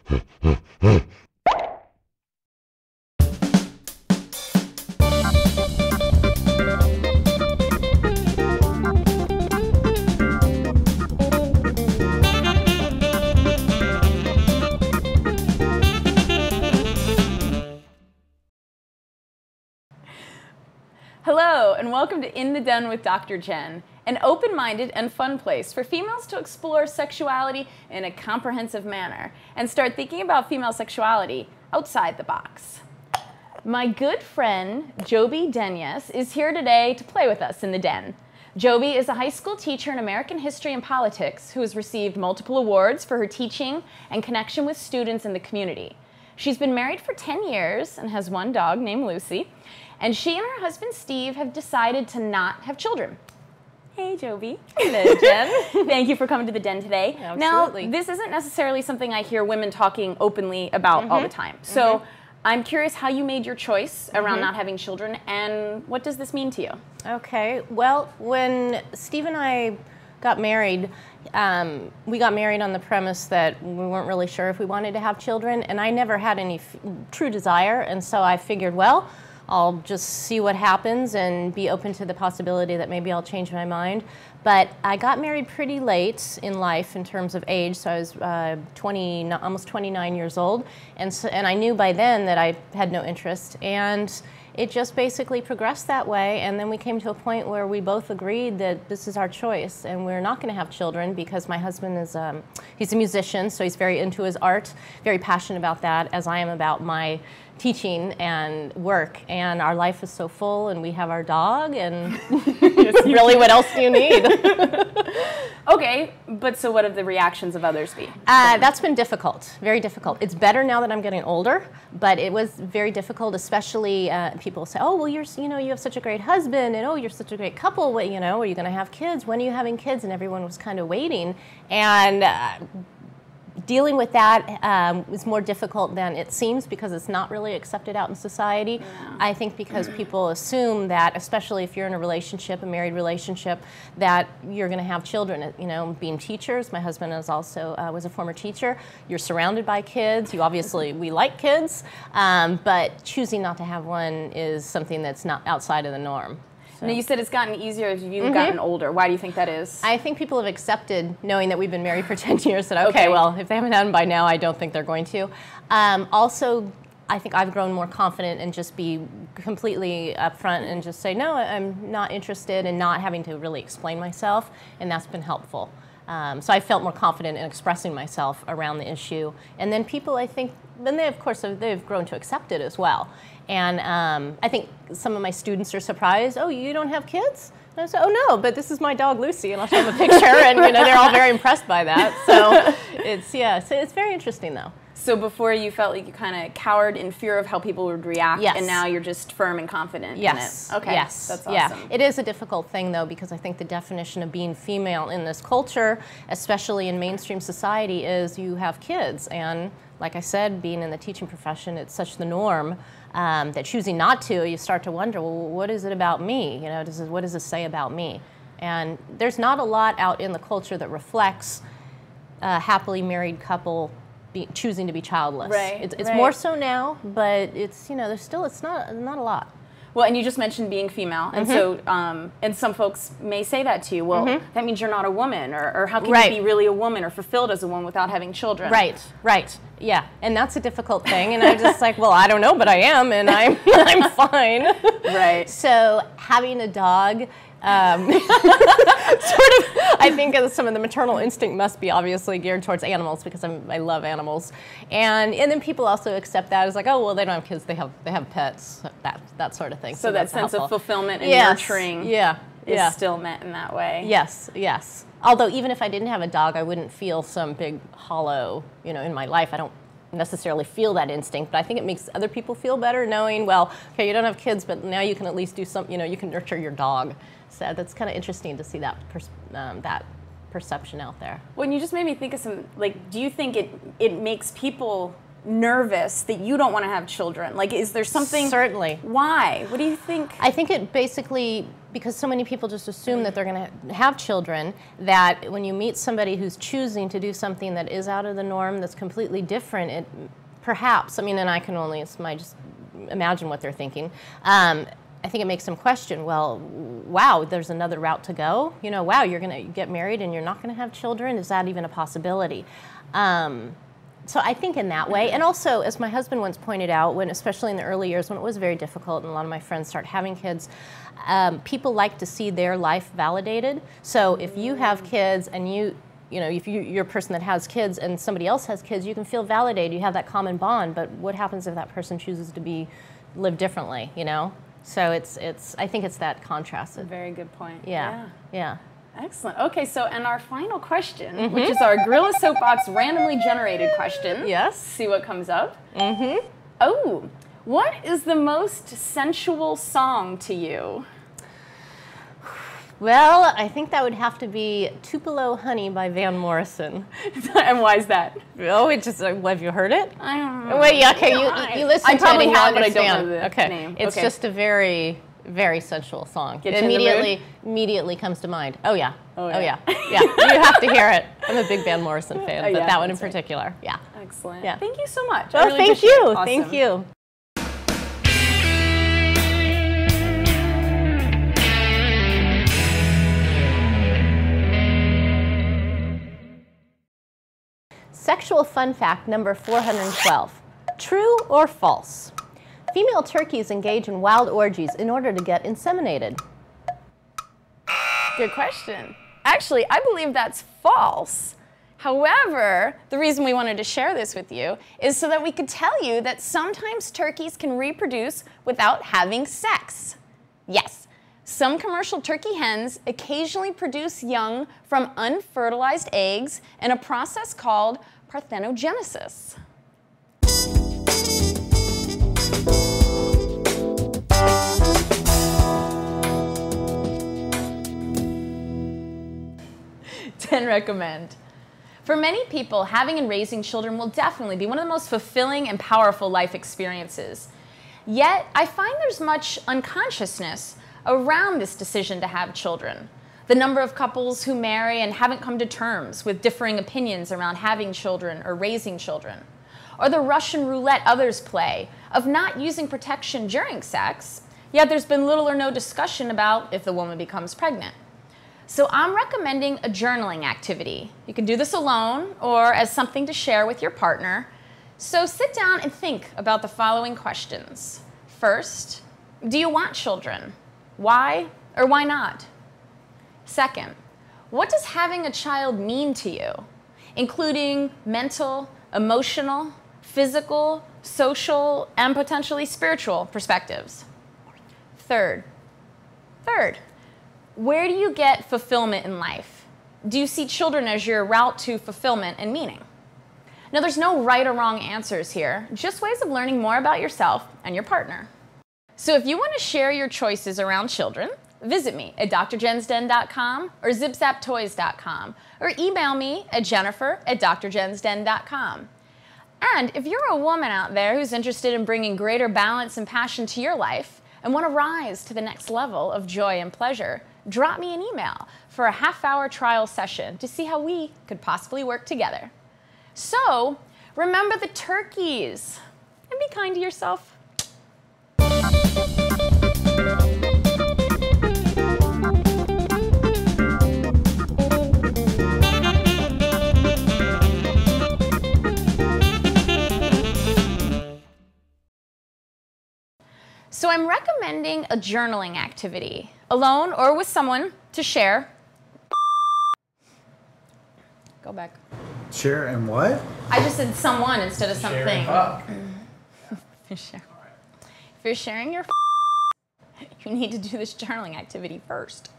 Hello, and welcome to In the Den with Dr. Jenn, an open-minded and fun place for females to explore sexuality in a comprehensive manner and start thinking about female sexuality outside the box. My good friend, Jobi Denyes, is here today to play with us in the den. Jobi is a high school teacher in American history and politics who has received multiple awards for her teaching and connection with students in the community. She's been married for 10 years and has one dog named Lucy. And she and her husband, Steve, have decided to not have children. Hey, Jobi. Hello, Jen. Thank you for coming to the den today. Absolutely. Now, this isn't necessarily something I hear women talking openly about all the time. So I'm curious how you made your choice around not having children, and what does this mean to you? Okay. Well, when Steve and I got married, we got married on the premise that we weren't really sure if we wanted to have children, and I never had any true desire, and so I figured, well, I'll just see what happens and be open to the possibility that maybe I'll change my mind. But I got married pretty late in life in terms of age, so I was almost 29 years old, and I knew by then that I had no interest, and it just basically progressed that way, and then we came to a point where we both agreed that this is our choice, and we're not going to have children because my husband is he's a musician, so he's very into his art, very passionate about that, as I am about my teaching and work, and our life is so full, and we have our dog, and really, what else do you need? Okay, but so what have the reactions of others been? That's been difficult, very difficult. It's better now that I'm getting older, but it was very difficult, especially people say, oh, well, you have such a great husband, and oh, you're such a great couple, are you going to have kids? When are you having kids? And everyone was kind of waiting, and dealing with that is more difficult than it seems because it's not really accepted out in society. Yeah. I think because people assume that, especially if you're in a relationship, a married relationship, that you're going to have children. Being teachers, my husband is also was a former teacher. You're surrounded by kids. We like kids, but choosing not to have one is something that's not outside of the norm. So. Now, you said it's gotten easier as you've gotten older. Why do you think that is? I think people have accepted, knowing that we've been married for 10 years, that, okay, well, if they haven't had them by now, I don't think they're going to. Also, I think I've grown more confident and just be completely upfront and just say, no, I'm not interested, and not having to really explain myself, and that's been helpful. So I felt more confident in expressing myself around the issue. And then people, I think, then they, of course, they've grown to accept it as well. And I think some of my students are surprised, oh, you don't have kids? And I say, oh, no, but this is my dog, Lucy, and I'll show them a picture, and they're all very impressed by that. So it's very interesting, though. So before you felt like you kind of cowered in fear of how people would react, yes. And now you're just firm and confident yes. in it. Okay, yes. That's awesome. Yeah. It is a difficult thing, though, because I think the definition of being female in this culture, especially in mainstream society, is you have kids. And like I said, being in the teaching profession, it's such the norm that choosing not to, you start to wonder, well, what is it about me? What does this say about me? And there's not a lot out in the culture that reflects a happily married couple choosing to be childless. Right. It's more so now, but it's there's still it's not a lot. Well, and you just mentioned being female, and so and some folks may say that to you. Well, that means you're not a woman, or how can you be really a woman or fulfilled as a woman without having children? Right. Yeah, and that's a difficult thing. And I'm just like, well, I don't know, but I am, and I'm fine. Right. So having a dog. I think some of the maternal instinct must be obviously geared towards animals because I love animals, and then people also accept that as like, oh, well, they don't have kids, they have pets, that sort of thing. So that sense helpful. of fulfillment and nurturing is still met in that way. Yes. Although even if I didn't have a dog, I wouldn't feel some big hollow, in my life. I don't necessarily feel that instinct, but I think it makes other people feel better knowing, well, okay, you don't have kids, but now you can at least do something, you can nurture your dog. So that's kind of interesting to see that perception out there. Well, and you just made me think of some, do you think it makes people nervous that you don't want to have children? Like, is there something? Certainly. Why? What do you think? I think it basically, because so many people just assume that they're going to have children, that when you meet somebody who's choosing to do something that is out of the norm, that's completely different, it perhaps, I mean, and I can only, just imagine what they're thinking. I think it makes them question, well, wow, there's another route to go? You know, wow, you're going to get married and you're not going to have children? Is that even a possibility? So I think in that way, and also, as my husband once pointed out, when, especially in the early years when it was very difficult and a lot of my friends start having kids, people like to see their life validated. So if you have kids and you know, if you're a person that has kids and somebody else has kids, you can feel validated, you have that common bond, but what happens if that person chooses to live differently, you know? So I think it's that contrast. That's a very good point. Yeah. Excellent. Okay, so and our final question, which is our Gorilla Soapbox randomly generated question. Yes. See what comes up. Oh, what is the most sensual song to you? Well, I think that would have to be Tupelo Honey by Van Morrison. And why is that? Oh, it just, have you heard it? I don't know. Wait, okay, you listen to it and you have, but I understand. don't know the name. It's just a very, very sensual song. Get It you in the immediately comes to mind. Oh yeah. Oh yeah. You have to hear it. I'm a big Van Morrison fan, but yeah, that one in that's right. particular. Yeah. Excellent. Yeah. Thank you so much. Well, I really thank appreciate you. it. Awesome. Thank you. Sexual fun fact number 412. True or false? Female turkeys engage in wild orgies in order to get inseminated. Good question. Actually, I believe that's false. However, the reason we wanted to share this with you is so that we could tell you that sometimes turkeys can reproduce without having sex. Yes, some commercial turkey hens occasionally produce young from unfertilized eggs in a process called parthenogenesis. Ten recommend. For many people, having and raising children will definitely be one of the most fulfilling and powerful life experiences. Yet, I find there's much unconsciousness around this decision to have children. The number of couples who marry and haven't come to terms with differing opinions around having children or raising children. Or the Russian roulette others play of not using protection during sex, yet there's been little or no discussion about if the woman becomes pregnant. So I'm recommending a journaling activity. You can do this alone or as something to share with your partner. So sit down and think about the following questions. First, do you want children? Why or why not? Second, what does having a child mean to you, including mental, emotional, physical, social, and potentially spiritual perspectives? Third, where do you get fulfillment in life? Do you see children as your route to fulfillment and meaning? Now, there's no right or wrong answers here, just ways of learning more about yourself and your partner. So if you want to share your choices around children, visit me at DrJennsDen.com or ZipZapToys.com or email me at Jennifer@DrJennsDen.com. And if you're a woman out there who's interested in bringing greater balance and passion to your life and want to rise to the next level of joy and pleasure, drop me an email for a half-hour trial session to see how we could possibly work together. So, remember the turkeys and be kind to yourself. So I'm recommending a journaling activity, alone or with someone, to share. Go back. Share and what? I just said someone instead of something. If you're sharing your you need to do this journaling activity first.